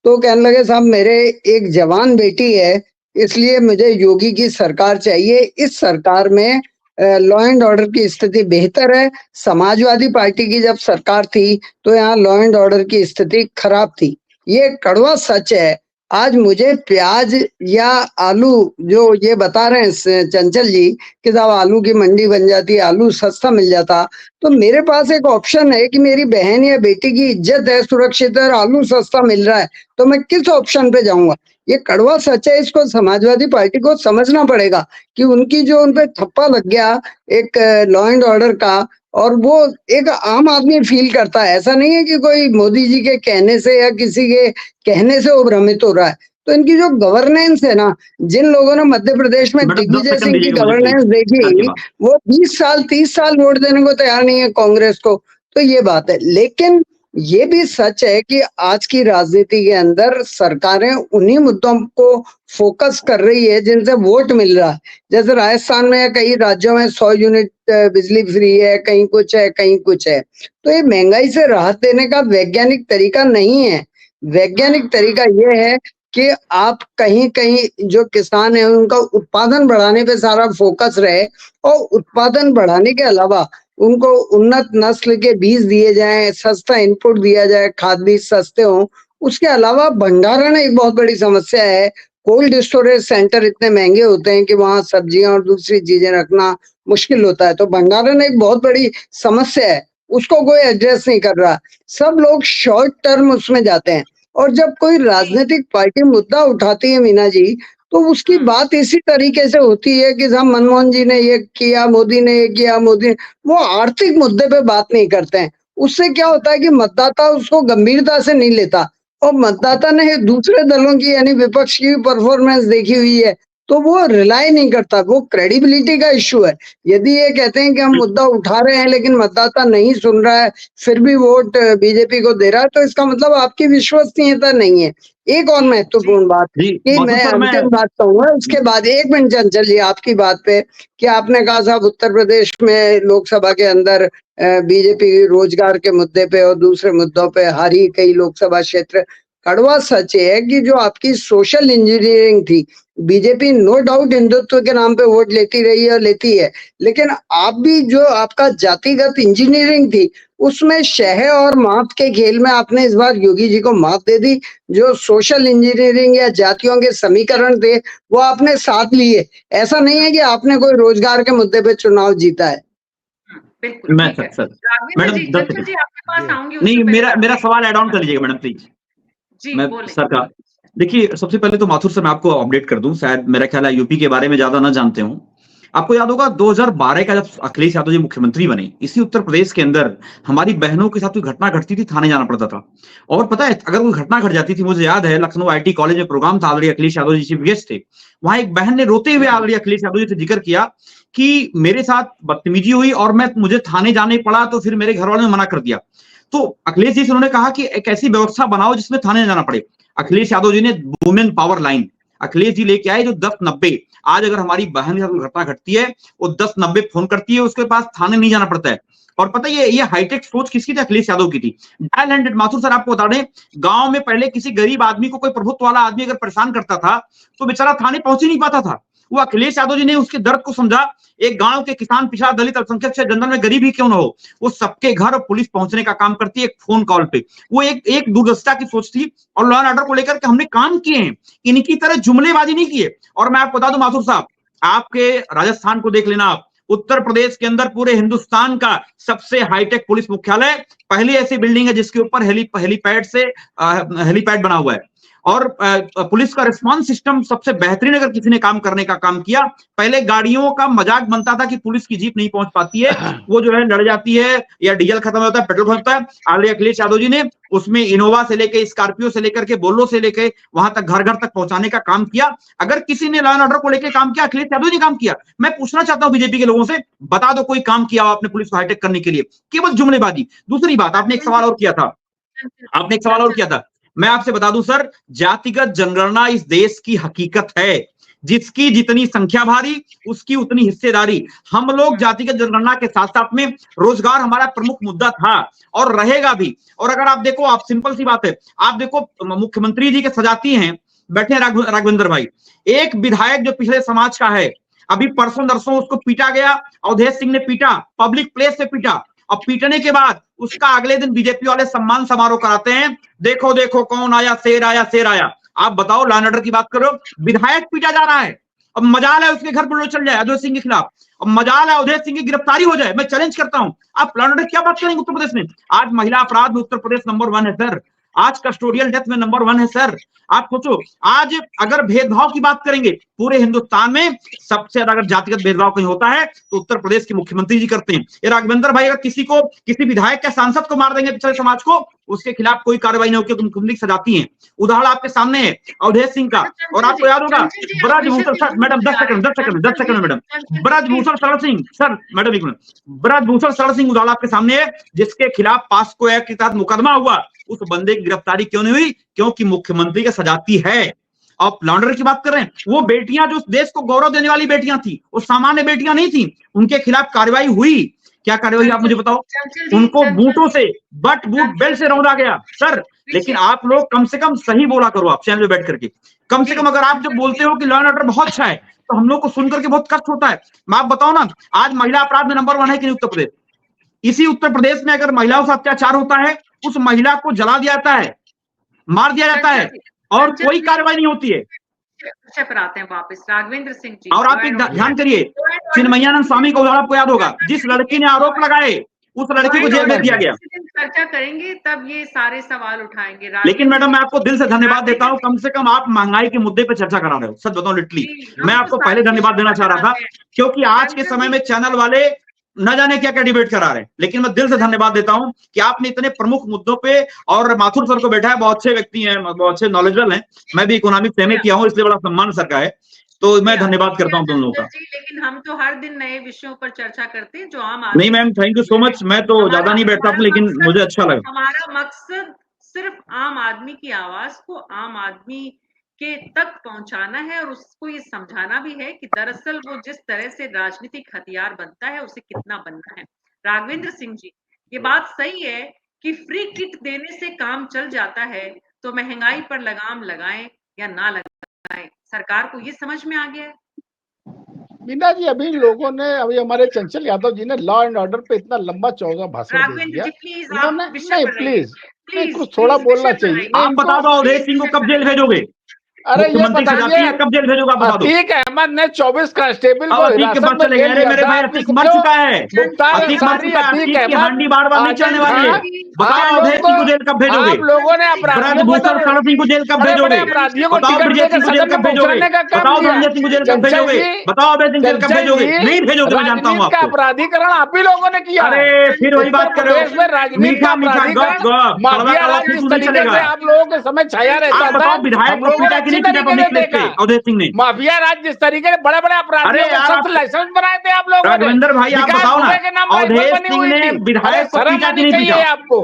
तो कहने लगे साहब मेरे एक जवान बेटी है, इसलिए मुझे योगी की सरकार चाहिए। इस सरकार में लॉ एंड ऑर्डर की स्थिति बेहतर है। समाजवादी पार्टी की जब सरकार थी तो यहाँ लॉ एंड ऑर्डर की स्थिति खराब थी। ये कड़वा सच है। आज मुझे प्याज या आलू, जो ये बता रहे हैं चंचल जी कि साहब आलू की मंडी बन जाती, आलू सस्ता मिल जाता, तो मेरे पास एक ऑप्शन है कि मेरी बहन या बेटी की इज्जत है, सुरक्षित है, और आलू सस्ता मिल रहा है, तो मैं किस ऑप्शन पे जाऊंगा? ये कड़वा सच है। इसको समाजवादी पार्टी को समझना पड़ेगा कि उनकी जो उनपे ठप्पा लग गया एक लॉ एंड ऑर्डर का, और वो एक आम आदमी फील करता है। ऐसा नहीं है कि कोई मोदी जी के कहने से या किसी के कहने से वो भ्रमित हो रहा है। तो इनकी जो गवर्नेंस है ना, जिन लोगों ने मध्य प्रदेश में दिग्विजय सिंह की गवर्नेंस देखी, वो 20 साल 30 साल वोट देने को तैयार नहीं है कांग्रेस को। तो ये बात है। लेकिन ये भी सच है कि आज की राजनीति के अंदर सरकारें उन्हीं मुद्दों को फोकस कर रही है जिनसे वोट मिल रहा है। जैसे राजस्थान में या कई राज्यों में 100 यूनिट बिजली फ्री है, कहीं कुछ है, कहीं कुछ है। तो ये महंगाई से राहत देने का वैज्ञानिक तरीका नहीं है। वैज्ञानिक तरीका ये है कि आप कहीं कहीं जो किसान है उनका उत्पादन बढ़ाने पे सारा फोकस रहे, और उत्पादन बढ़ाने के अलावा उनको उन्नत नस्ल के बीज दिए जाएं, सस्ता इनपुट दिया जाए, खाद बीज सस्ते हों। उसके अलावा भंडारण एक बहुत बड़ी समस्या है। कोल्ड स्टोरेज सेंटर इतने महंगे होते हैं कि वहां सब्जियां और दूसरी चीजें रखना मुश्किल होता है। तो भंडारण एक बहुत बड़ी समस्या है, उसको कोई एड्रेस नहीं कर रहा, सब लोग शॉर्ट टर्म उसमें जाते हैं। और जब कोई राजनीतिक पार्टी मुद्दा उठाती है मीना जी, तो उसकी बात इसी तरीके से होती है कि साहब मनमोहन जी ने ये किया, मोदी ने ये किया, वो आर्थिक मुद्दे पे बात नहीं करते हैं। उससे क्या होता है कि मतदाता उसको गंभीरता से नहीं लेता, और मतदाता ने दूसरे दलों की यानी विपक्ष की परफॉर्मेंस देखी हुई है, तो वो रिलाई नहीं करता। वो क्रेडिबिलिटी का इश्यू है। यदि ये कहते हैं कि हम मुद्दा उठा रहे हैं लेकिन मतदाता नहीं सुन रहा है, फिर भी वोट बीजेपी को दे रहा है, तो इसका मतलब आपकी विश्वसनीयता नहीं है। एक और महत्वपूर्ण बात कि मैं अंतिम बात कहूंगा, उसके बाद 1 मिनट चंचल जी आपकी बात पे, कि आपने कहा साहब उत्तर प्रदेश में लोकसभा के अंदर बीजेपी रोजगार के मुद्दे पे और दूसरे मुद्दों पे हारी कई लोकसभा क्षेत्र। कड़वा सच है कि जो आपकी सोशल इंजीनियरिंग थी, बीजेपी नो डाउट हिंदुत्व के नाम पे वोट लेती रही है और लेती है, लेकिन आप भी जो आपका जातिगत इंजीनियरिंग थी, उसमें शह और मात के खेल में आपने इस बार योगी जी को मात दे दी। जो सोशल इंजीनियरिंग या जातियों के समीकरण थे वो आपने साथ लिए। ऐसा नहीं है कि आपने कोई रोजगार के मुद्दे पे चुनाव जीता है। बिल्कुल मैं सर मैडम जी आपके पास आऊंगी। नहीं, मेरा सवाल ऐड ऑन कर लीजिएगा मैडम प्लीज। जी मैं सर का देखिए, सबसे पहले तो माथुर सर मैं आपको अपडेट कर दूं, शायद मेरा ख्याल है यूपी के बारे में ज्यादा ना जानते हो। आपको याद होगा 2012 का जब अखिलेश यादव जी मुख्यमंत्री बने, इसी उत्तर प्रदेश के अंदर हमारी बहनों के साथ कोई घटना घटती थी, थाने जाना पड़ता था। और पता है, अगर कोई घटना घट जाती थी, मुझे याद है लखनऊ आईटी कॉलेज में प्रोग्राम था, आदरणीय अखिलेश यादव जी चीफ गेस्ट थे, वहां एक बहन ने रोते हुए आदरणीय अखिलेश यादव जी से जिक्र किया कि मेरे साथ बदतमीजी हुई और मुझे थाने जाने पड़ा, तो फिर मेरे घर वालों ने मना कर दिया। तो अखिलेश जी से उन्होंने कहा कि एक ऐसी व्यवस्था बनाओ जिसमें थाने जाना पड़े। अखिलेश यादव जी ने women power line Akhilesh ji लेके आए, जो 1090, आज अगर हमारी बहन के साथ घटना घटती है वो 1090 फोन करती है, उसके पास थाने नहीं जाना पड़ता है। और पता है ये हाईटेक सोच किसकी थी? अखिलेश यादव की थी। Dial handed. माथुर सर आपको बता दें, गांव में पहले किसी गरीब आदमी को कोई प्रभुत्व वाला आदमी अगर परेशान करता था तो बेचारा थाने पहुंच ही नहीं पाता था। वो अखिलेश यादव जी ने उसके दर्द को समझा। एक गांव के किसान, पिछड़ा, दलित, अल्पसंख्यक से जनरल में गरीब ही क्यों ना हो, वो सबके घर पुलिस पहुंचने का काम करती है एक फोन कॉल पे। वो एक दूरदर्शिता की सोच थी और लॉ एंड ऑर्डर को लेकर के हमने काम किए हैं, इनकी तरह जुमलेबाजी नहीं किए। और मैं आपको बता दूं माथुर साहब, आपके राजस्थान को देख लेना आप, उत्तर प्रदेश के अंदर पूरे हिंदुस्तान का सबसे हाईटेक पुलिस मुख्यालय, पहली ऐसी बिल्डिंग है जिसके ऊपर हेलीपैड बना हुआ है। और पुलिस का रिस्पांस सिस्टम सबसे बेहतरीन अगर किसी ने काम करने का काम किया। पहले गाड़ियों का मजाक बनता था कि पुलिस की जीप नहीं पहुंच पाती है, वो जो है लड़ जाती है या डीजल खत्म होता है, पेट्रोल खत्म होता है। आदरणीय अखिलेश यादव जी ने उसमें इनोवा से लेके, स्कॉर्पियो से लेकर के, बोलो से लेके वहां तक घर घर तक पहुंचाने का काम किया। अगर किसी ने लॉ एंड ऑर्डर को लेकर काम किया, अखिलेश यादव जी ने काम किया। मैं पूछना चाहता हूं बीजेपी के लोगों से, बता दो कोई काम किया आपने पुलिस को हाईटेक करने के लिए? केवल जुमलेबाजी। दूसरी बात, आपने एक सवाल और किया था, मैं आपसे बता दूं सर, जातिगत जनगणना इस देश की हकीकत है। जिसकी जितनी संख्या भारी उसकी उतनी हिस्सेदारी। हम लोग जातिगत जनगणना के साथ साथ में रोजगार हमारा प्रमुख मुद्दा था और रहेगा भी। और अगर आप देखो, आप सिंपल सी बात है, आप देखो मुख्यमंत्री जी के सजाती हैं बैठे राघवेंद्र भाई, एक विधायक जो पिछले समाज का है, अभी परसों नरसों उसको पीटा गया, अवधेश सिंह ने पीटा, पब्लिक प्लेस से पीटा, और पीटने के बाद उसका अगले दिन बीजेपी वाले सम्मान समारोह कराते हैं, देखो देखो कौन आया, शेर आया, शेर आया। आप बताओ, लॉ एंड ऑर्डर की बात करो, विधायक पीटा जा रहा है। अब मजाल है उसके घर बुलडोजर चल जाए अवधेश सिंह के खिलाफ, अब मजाल है अवधेश सिंह की गिरफ्तारी हो जाए। मैं चैलेंज करता हूं, आप लॉ एंड ऑर्डर क्या बात करेंगे उत्तर प्रदेश में? आज महिला अपराध में उत्तर प्रदेश नंबर 1 है सर, आज कस्टोडियल डेथ में नंबर 1 है सर। आप सोचो, आज अगर भेदभाव की बात करेंगे पूरे हिंदुस्तान में सबसे ज्यादा अगर जातिगत भेदभाव कहीं होता है तो उत्तर प्रदेश के मुख्यमंत्री जी करते हैं। ये राघवेंद्र भाई अगर किसी विधायक या सांसद को मार देंगे पिछले समाज को, उसके खिलाफ कोई कार्रवाई नहीं होगी, मुख्यमंत्री सजाती है। उदाहरण आपके सामने है अवधेश सिंह का। और आपको याद होगा Brij Bhushan sir, madam 10 second madam, Brij Bhushan Sharan Singh sir, madam एक मिनट, ब्रजभूषण शरण सिंह उदाहरण आपके सामने है, जिसके खिलाफ पास्को एक्ट के तहत मुकदमा हुआ। उस बंदे की गिरफ्तारी क्यों नहीं हुई? क्योंकि मुख्यमंत्री का सजाती है। आप लॉ एंड ऑर्डर की बात कर रहे हैं, वो बेटियां जो देश को गौरव देने वाली बेटियां थी, वो सामान्य बेटियां नहीं थी, उनके खिलाफ कार्रवाई हुई। क्या कार्रवाई आप मुझे बताओ? उनको बूटों से, बूट बेल्ट से रौंदा गया सर। लेकिन आप लोग कम से कम सही बोला करो, आप चैनल पे बैठ करके कम से कम अगर आप जब बोलते हो कि लॉ एंड ऑर्डर बहुत अच्छा है तो हम लोग को सुनकर के बहुत कष्ट होता है। मैं आप बताओ ना, आज महिला अपराध में नंबर 1 है कि नहीं उत्तर प्रदेश? इसी उत्तर प्रदेश में अगर महिलाओं से अत्याचार होता है, उस महिला को जला दिया जाता है, मार दिया जाता है और कोई कार्रवाई नहीं होती है। पर आते हैं वापस राघवेंद्र सिंह जी। और आप एक ध्यान करिए, चिन्मयानंद स्वामी को आपको याद होगा, जिस लड़की ने आरोप लगाए उस लड़की को जेल भेज दिया गया। चर्चा करेंगे तब ये सारे सवाल उठाएंगे। लेकिन मैडम मैं आपको दिल से धन्यवाद देता हूं, कम से कम आप महंगाई के मुद्दे पे चर्चा करा रहे हो, सच बताऊं लिटरली मैं आपको पहले धन्यवाद देना चाह रहा था, क्योंकि आज के समय में चैनल वाले न जाने क्या क्या डिबेट करा रहे हैं, लेकिन मैं दिल से धन्यवाद देता हूं कि आपने इतने प्रमुख मुद्दों पे, और माथुर सर को बैठा है, बहुत अच्छे व्यक्ति हैं, बहुत अच्छे नॉलेजेबल हैं, मैं भी इकोनॉमिक सेमे किया हूं, इसलिए बड़ा सम्मान सर का है, तो मैं धन्यवाद करता हूं दोनों का। लेकिन हम तो हर दिन नए विषयों पर चर्चा करते हैं जो आम नहीं ma'am, thank you so much, मैं तो ज्यादा नहीं बैठता था, लेकिन मुझे अच्छा लगा। हमारा मकसद सिर्फ आम आदमी की आवाज को आम आदमी के तक पहुंचाना है, और उसको ये समझाना भी है कि दरअसल वो जिस तरह से राजनीतिक हथियार बनता है उसे कितना बनना है। राघवेंद्र सिंह जी, ये बात सही है कि फ्री किट देने से काम चल जाता है, तो महंगाई पर लगाम लगाएं या ना लगाएं, सरकार को ये समझ में आ गया है। मीना जी, अभी लोगों ने, अभी हमारे चंचल यादव जी ने लॉ एंड ऑर्डर पे इतना लंबा चौड़ा भाषण दे दिया। उन्होंने नहीं, प्लीज कुछ थोड़ा बोलना चाहिए। आप बता दो अवधेश सिंह को कब जेल भेजोगे? अरे ये बताइए कब जेल भेजोगा, बता दो। अतीक अहमद ने 24 कांस्टेबल को हिरासत में ले लिया। मेरे भाई अतीक मर चुका है, अतीक मर चुका है, अतीक की हांडी बार बार नहीं चलने वाली है। बताओ अवधेश सिंह को जेल कब भेजोगे? आप लोगों ने ब्रजभूषण शरण सिंह को जेल कब भेजोगे? बताओ ब्रजेश सिंह को जेल कब भेजोगे? बताओ धनंजय सिंह को जेल कब भेजोगे? बताओ अभय सिंह जेल कब भेजोगे? नहीं भेजोगे, मैं जानता हूँ आपको। अपराधीकरण आप ही लोगों ने किया। अरे फिर वही बात कर रहे हो, मीठा मीठा चलेगा। आप लोगों के समय छाया रहता था। बताओ विधायक को पीटा कि नहीं पीटा पब्लिक प्लेस पे अवधेश सिंह ने? माफिया राज जिस तरीके से बड़े बड़े अपराधियों के सख्त लाइसेंस बनाए थे आप लोगों ने। राघवेंद्र भाई आप बताओ ना, अवधेश सिंह ने विधायक को पीटा कि नहीं पीटा? आपको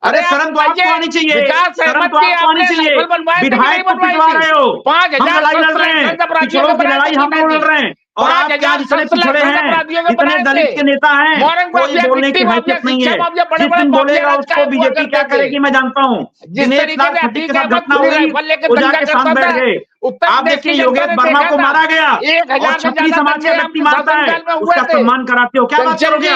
अरे शर्म तो आपको आनी चाहिए, शर्म तो आपको आनी चाहिए। विधायक को पिटवा रहे हो, 5,000 लड़ाई लड़ रहे हैं, पिछड़ों की लड़ाई हम लोग लड़ रहे हैं, और आप क्या जितने पिछड़े हैं, जितने दलित के नेता हैं, कोई बोलने की हैसियत नहीं है। जिस दिन बोलेगा उसको बीजेपी क्या करेगी मैं जानता हूँ। दिनेश लाल खट्टी के साथ घटना हुई, वो जाके साथ बैठ गए। आप देखिए योगेश वर्मा को मारा गया, और क्षत्रिय समाज का व्यक्ति मारता है, उसका सम्मान कराते हो, क्या बात करोगे?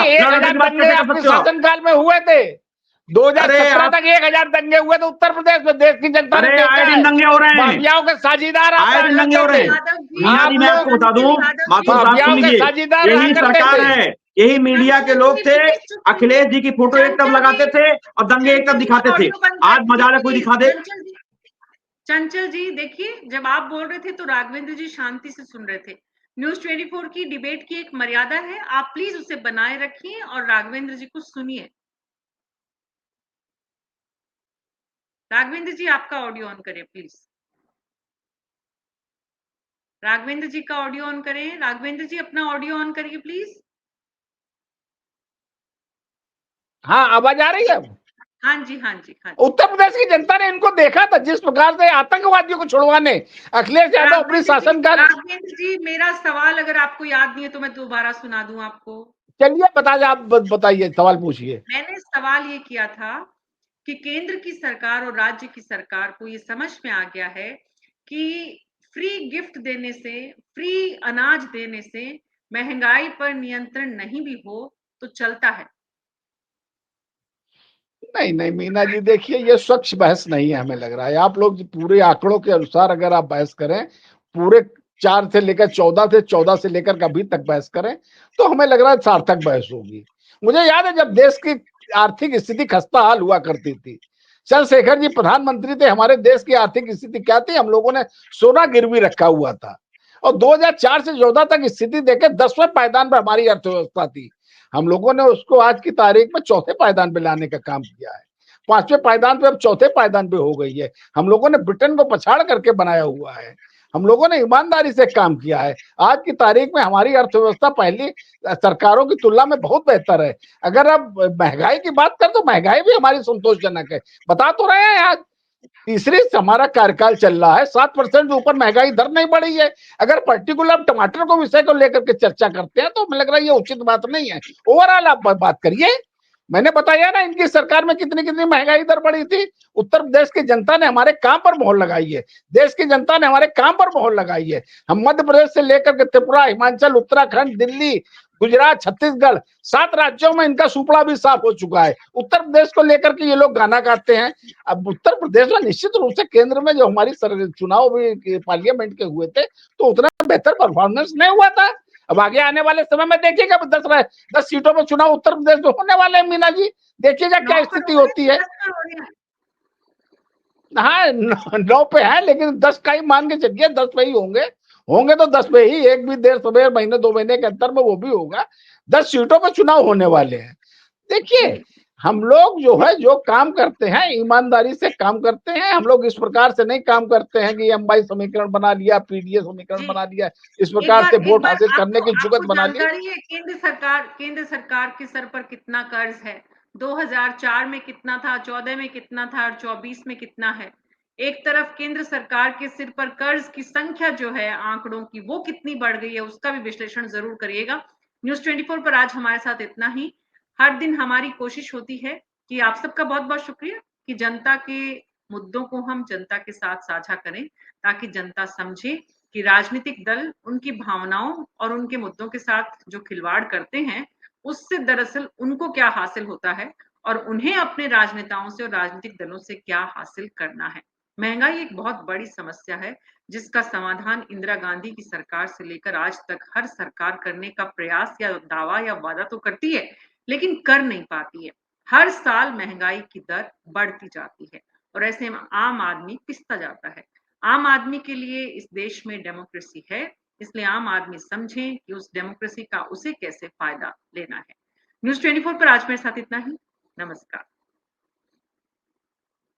शासनकाल में हुए थे 2017 तक 1,000 दंगे हुए थे उत्तर प्रदेश में। देश की जनता ने आए दिन दंगे हो रहे हैं, माफियाओं के साझीदार आए दिन दंगे हो रहे हैं। मीना जी मैं आपको बता दूं, माथुर साहब सुन लीजिए, यही सरकार है, यही मीडिया के लोग थे, अखिलेश जी की फोटो एक तरफ लगाते थे और दंगे एक तरफ दिखाते थे। आज मजाक कोई दिखा दे। चंचल जी देखिए, जब आप बोल रहे थे तो राघवेंद्र जी शांति से सुन रहे थे। न्यूज 24 की डिबेट की एक मर्यादा है, आप प्लीज उसे बनाए रखिए और राघवेंद्र जी को सुनिए। राघवेंद्र जी आपका ऑडियो ऑन करें प्लीज। राघवेंद्र जी का ऑडियो ऑन करें। राघवेंद्र जी अपना ऑडियो ऑन करिए प्लीज। हाँ आवाज आ रही है? हाँ जी हाँ जी हाँ। उत्तर प्रदेश की जनता ने इनको देखा था, जिस प्रकार से आतंकवादियों को छुड़वाने अखिलेश यादव अपनी शासनकाल। राघवेंद्र जी मेरा सवाल अगर आपको याद नहीं है तो मैं दोबारा सुना दूं आपको। चलिए आप बताइए, सवाल पूछिए। मैंने सवाल ये किया था कि केंद्र की सरकार और राज्य की सरकार को ये समझ में आ गया है कि फ्री गिफ्ट देने से, फ्री अनाज देने से महंगाई पर नियंत्रण नहीं भी हो तो चलता है। नहीं मीना जी देखिए, ये स्वच्छ बहस नहीं है, हमें लग रहा है। आप लोग पूरे आंकड़ों के अनुसार अगर आप बहस करें, पूरे 4 से लेकर 14 से 14 से लेकर अभी तक बहस करें, तो हमें लग रहा है सार्थक बहस होगी। मुझे याद है जब देश की आर्थिक स्थिति खस्ता हाल हुआ करती थी, चंद्रशेखर जी प्रधानमंत्री थे, हमारे देश की आर्थिक स्थिति क्या थी? हम लोगों ने सोना गिरवी रखा हुआ था, और 2004 से 14 तक स्थिति देखे 10वें पायदान पर हमारी अर्थव्यवस्था थी। हम लोगों ने उसको आज की तारीख में 4थे पायदान पे लाने का काम किया है। 5वें पायदान पे अब 4थे पायदान पे हो गई है। हम लोगों ने ब्रिटेन को पछाड़ करके बनाया हुआ है। हम लोगों ने ईमानदारी से काम किया है। आज की तारीख में हमारी अर्थव्यवस्था पहली सरकारों की तुलना में बहुत बेहतर है। अगर अब महंगाई की बात करें तो महंगाई भी हमारी संतोषजनक है। बता तो रहे हैं, आज तीसरी हमारा कार्यकाल चल रहा है, 7% से ऊपर महंगाई दर नहीं बढ़ी है। अगर पर्टिकुलर टमाटर को विषय को लेकर के चर्चा करते हैं तो हमें लग रहा है ये उचित बात नहीं है। ओवरऑल आप बात करिए। मैंने बताया ना इनकी सरकार में कितनी कितनी महंगाई दर बढ़ी थी। उत्तर प्रदेश की जनता ने हमारे काम पर मोहर लगाई है, देश की जनता ने हमारे काम पर मोहर लगाई है। हम मध्य प्रदेश से लेकर के त्रिपुरा, हिमाचल, उत्तराखंड, दिल्ली, गुजरात, छत्तीसगढ़, 7 राज्यों में इनका सुपड़ा भी साफ हो चुका है। उत्तर प्रदेश को लेकर के ये लोग गाना गाते हैं। अब उत्तर प्रदेश में निश्चित रूप से केंद्र में जो हमारी चुनाव भी पार्लियामेंट के हुए थे तो उतना बेहतर परफॉर्मेंस नहीं हुआ था। अब आगे आने वाले समय में देखिएगा 10 सीटों पर चुनाव उत्तर प्रदेश में होने वाले हैं मीना जी, देखिएगा क्या स्थिति होती है। हाँ 9 पे है, लेकिन 10 का ही मान के चलिए, 10 पे ही होंगे तो 10 पे ही, एक भी देर सवेर महीने 2 महीने के अंतर में वो भी होगा। 10 सीटों पर चुनाव होने वाले हैं। देखिए हम लोग जो है जो काम करते हैं ईमानदारी से काम करते हैं। हम लोग इस प्रकार से नहीं काम करते हैं कि एमवाई समीकरण बना लिया, पीडीए समीकरण बना लिया, इस प्रकार से वोट हासिल करने की जुगत बना ली। जानकारी है केंद्र सरकार के सर पर कितना कर्ज है? 2004 में कितना था, 14 में कितना था और 24 में कितना है? एक तरफ केंद्र सरकार के सिर पर कर्ज की संख्या जो है आंकड़ों की, वो कितनी बढ़ गई है, उसका भी विश्लेषण जरूर करिएगा। न्यूज़ 24 पर आज हमारे साथ इतना ही। हर दिन हमारी कोशिश होती है कि आप सबका बहुत बहुत शुक्रिया कि जनता के मुद्दों को हम जनता के साथ साझा करें, ताकि जनता समझे कि राजनीतिक दल उनकी भावनाओं और उनके मुद्दों के साथ जो खिलवाड़ करते हैं, उससे दरअसल उनको क्या हासिल होता है और उन्हें अपने राजनेताओं से और राजनीतिक दलों से क्या हासिल करना है। महंगाई एक बहुत बड़ी समस्या है, जिसका समाधान इंदिरा गांधी की सरकार से लेकर आज तक हर सरकार करने का प्रयास या दावा या वादा तो करती है, लेकिन कर नहीं पाती है। हर साल महंगाई की दर बढ़ती जाती है और ऐसे में आम आदमी पिसता जाता है। आम आदमी के लिए इस देश में डेमोक्रेसी है, इसलिए आम आदमी समझे कि उस डेमोक्रेसी का उसे कैसे फायदा लेना है। न्यूज़ 24 पर आज मेरे साथ इतना ही। नमस्कार।